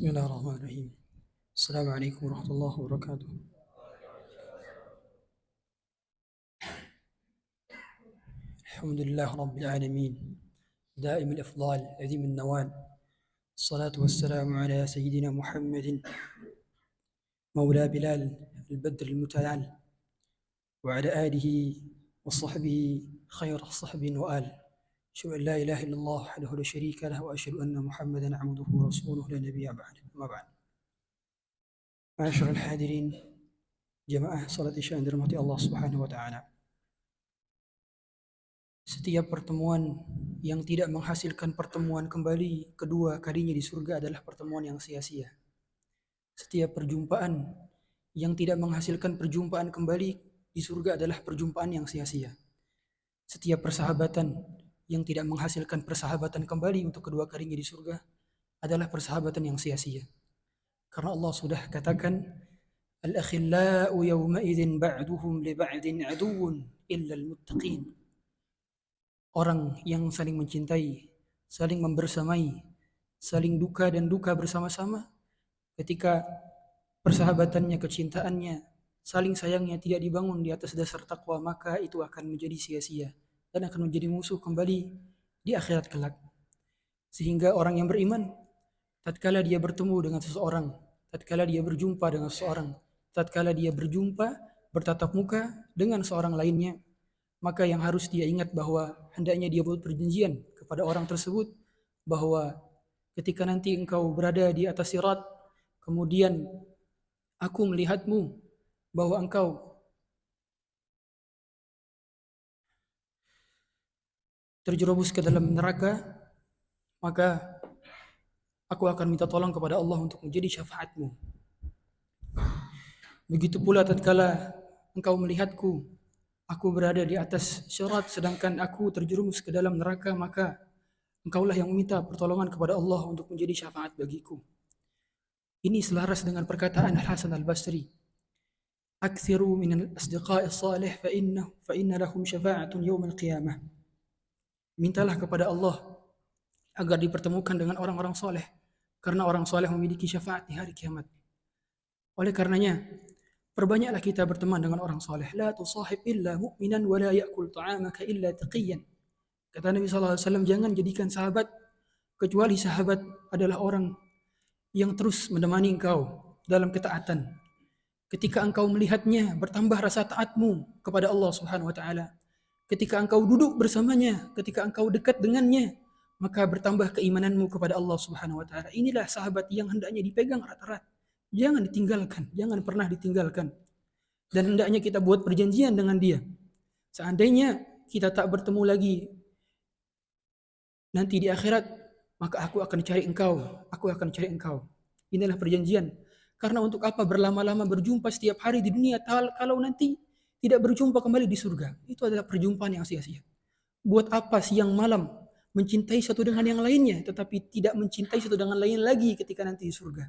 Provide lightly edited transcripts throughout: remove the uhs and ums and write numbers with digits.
Bismillahirrahmanirrahim. Assalamualaikum warahmatullahi wabarakatuh. Alhamdulillah Rabbil Alamin. دائم الإفضال عظيم النوال. الصلاة والسلام على سيدنا محمد مولى بلال البدر المتعال وعلى آله وصحبه خير صحب وآل. أشهد أن لا إله إلا الله وحده لا شريك له وأشهد أن محمدا عبده ورسوله لا نبي بعده. أما بعد. معاشر الحاضرين jamaah salat isya yang dirahmati Allah Subhanahu wa taala. Setiap pertemuan yang tidak menghasilkan pertemuan kembali kedua kalinya di surga adalah pertemuan yang sia-sia. Setiap perjumpaan yang tidak menghasilkan perjumpaan kembali di surga adalah perjumpaan yang sia-sia. Setiap persahabatan yang tidak menghasilkan persahabatan kembali untuk kedua kalinya di surga adalah persahabatan yang sia-sia. Karena Allah sudah katakan, Al-akhillau yawma'idhin ba'duhum li ba'din aduun illa al-muttaqin. Orang yang saling mencintai, saling membersamai, saling duka dan duka bersama-sama, ketika persahabatannya, kecintaannya, saling sayangnya tidak dibangun di atas dasar takwa, maka itu akan menjadi sia-sia dan akan menjadi musuh kembali di akhirat kelak. Sehingga orang yang beriman, tatkala dia bertemu dengan seseorang, tatkala dia berjumpa dengan seseorang, tatkala dia berjumpa, bertatap muka dengan seorang lainnya, maka yang harus dia ingat bahwa hendaknya dia buat perjanjian kepada orang tersebut bahwa ketika nanti engkau berada di atas sirat, kemudian aku melihatmu bahwa engkau terjerumus ke dalam neraka, maka aku akan minta tolong kepada Allah untuk menjadi syafaatmu. Begitu pula tatkala engkau melihatku, aku berada di atas sirat sedangkan aku terjerumus ke dalam neraka, maka engkaulah yang meminta pertolongan kepada Allah untuk menjadi syafaat bagiku. Ini selaras dengan perkataan Al-Hasan Al-Basri, Akthiru minal asdiqa'i salih fa inna lahum syafa'atun yawmal qiyamah. Mintalah kepada Allah agar dipertemukan dengan orang-orang soleh, karena orang soleh memiliki syafaat di hari kiamat. Oleh karenanya, perbanyaklah kita berteman dengan orang soleh. La tusahib illa mu'minan wa la ya'kul ta'amaka illa taqiyan. Kata Nabi SAW, jangan jadikan sahabat kecuali sahabat adalah orang yang terus menemani engkau dalam ketaatan. Ketika engkau melihatnya, bertambah rasa taatmu kepada Allah Subhanahu wa taala. Ketika engkau duduk bersamanya, ketika engkau dekat dengannya, maka bertambah keimananmu kepada Allah Subhanahu wa taala. Inilah sahabat yang hendaknya dipegang erat-erat. Jangan ditinggalkan, jangan pernah ditinggalkan. Dan hendaknya kita buat perjanjian dengan dia. Seandainya kita tak bertemu lagi nanti di akhirat, maka aku akan cari engkau, aku akan cari engkau. Inilah perjanjian. Karena untuk apa berlama-lama berjumpa setiap hari di dunia kalau nanti tidak berjumpa kembali di surga? Itu adalah perjumpaan yang sia-sia. Buat apa siang malam mencintai satu dengan yang lainnya, tetapi tidak mencintai satu dengan lain lagi ketika nanti di surga?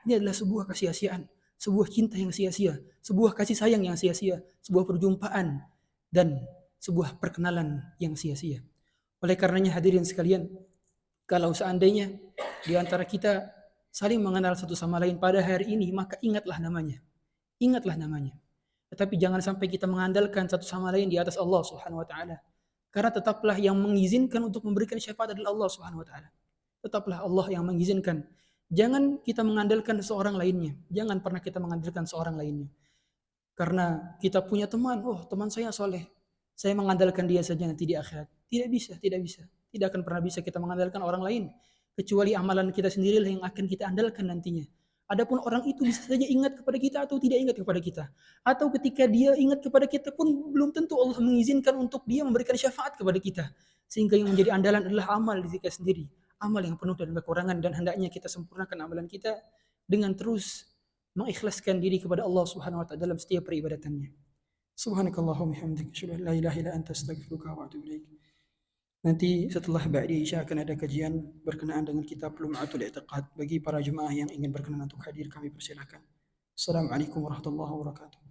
Ini adalah sebuah kesia-siaan, sebuah cinta yang sia-sia, sebuah kasih sayang yang sia-sia, sebuah perjumpaan dan sebuah perkenalan yang sia-sia. Oleh karenanya hadirin sekalian, kalau seandainya di antara kita saling mengenal satu sama lain pada hari ini, maka ingatlah namanya. Ingatlah namanya. Tetapi jangan sampai kita mengandalkan satu sama lain di atas Allah Subhanahu wa taala. Karena tetaplah yang mengizinkan untuk memberikan syafaat adalah Allah Subhanahu wa taala. Tetaplah Allah yang mengizinkan. Jangan kita mengandalkan seorang lainnya. Jangan pernah kita mengandalkan seorang lainnya. Karena kita punya teman, teman saya soleh, saya mengandalkan dia saja nanti di akhirat. Tidak bisa, tidak bisa. Tidak akan pernah bisa kita mengandalkan orang lain. Kecuali amalan kita sendirilah yang akan kita andalkan nantinya. Adapun orang itu bisa saja ingat kepada kita atau tidak ingat kepada kita. Atau ketika dia ingat kepada kita pun belum tentu Allah mengizinkan untuk dia memberikan syafaat kepada kita. Sehingga yang menjadi andalan adalah amal diri kita sendiri. Amal yang penuh dengan kekurangan, dan hendaknya kita sempurnakan amalan kita dengan terus mengikhlaskan diri kepada Allah Subhanahu wa taala dalam setiap peribadatannya. Subhanakallahumma hamdika asyhadu an la ilaha illa anta astaghfiruka wa atubu ilaik. Nanti setelah Ba'di Isya akan ada kajian berkenaan dengan kitab Lum'atul I'tiqad. Bagi para jemaah yang ingin berkenan untuk hadir, kami persilakan. Assalamualaikum warahmatullahi wabarakatuh.